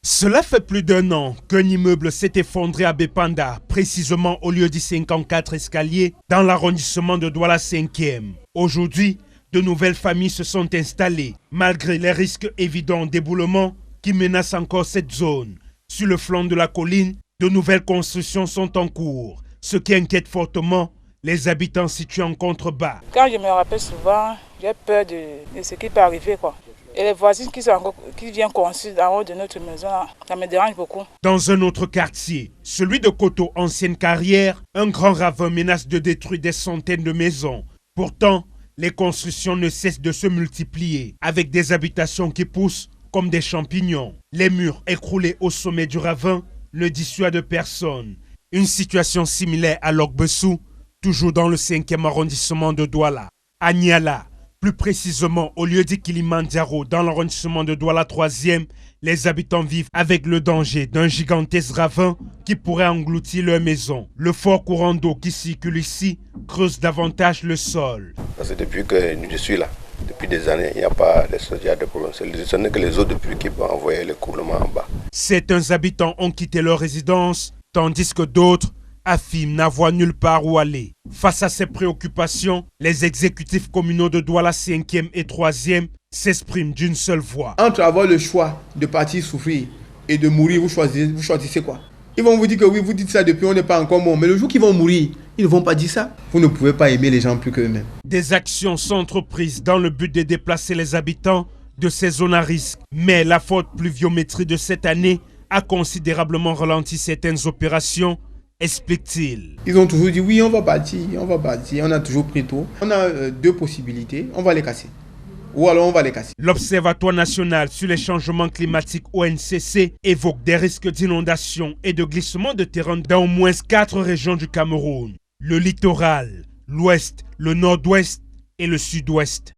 Cela fait plus d'un an qu'un immeuble s'est effondré à Bépanda, précisément au lieu du 54 escalier, dans l'arrondissement de Douala 5e. Aujourd'hui, de nouvelles familles se sont installées, malgré les risques évidents d'éboulement qui menacent encore cette zone. Sur le flanc de la colline, de nouvelles constructions sont en cours, ce qui inquiète fortement les habitants situés en contrebas. Quand je me rappelle souvent, j'ai peur de ce qui peut arriver, quoi. Et les voisins qui viennent construire en haut de notre maison, ça me dérange beaucoup. Dans un autre quartier, celui de Koto, ancienne carrière, un grand ravin menace de détruire des centaines de maisons. Pourtant, les constructions ne cessent de se multiplier, avec des habitations qui poussent comme des champignons. Les murs écroulés au sommet du ravin ne dissuadent personne. Une situation similaire à Logbessou, toujours dans le 5e arrondissement de Douala. À Niala, plus précisément au lieu dit Kilimandjaro, dans l'arrondissement de Douala 3e, les habitants vivent avec le danger d'un gigantesque ravin qui pourrait engloutir leur maison. Le fort courant d'eau qui circule ici creuse davantage le sol. Parce que depuis que je suis là, depuis des années, il n'y a pas de problème. Ce n'est que les eaux de pluie qui peuvent envoyer le coulement en bas. Certains habitants ont quitté leur résidence, tandis que d'autres affirment n'avoir nulle part où aller. Face à ces préoccupations, les exécutifs communaux de Douala 5e et 3e s'expriment d'une seule voix. Entre avoir le choix de partir souffrir et de mourir, vous choisissez quoi? Ils vont vous dire que oui, vous dites ça depuis on n'est pas encore mort, mais le jour qu'ils vont mourir, ils ne vont pas dire ça. Vous ne pouvez pas aimer les gens plus qu'eux-mêmes. Des actions sont entreprises dans le but de déplacer les habitants de ces zones à risque. Mais la forte pluviométrie de cette année a considérablement ralenti certaines opérations, explique-t-il. Ils ont toujours dit oui, on va partir, on a toujours pris tôt. On a deux possibilités, on va les casser. Ou alors on va les casser. L'Observatoire national sur les changements climatiques ONCC évoque des risques d'inondation et de glissement de terrain dans au moins 4 régions du Cameroun. Le littoral, l'ouest, le nord-ouest et le sud-ouest.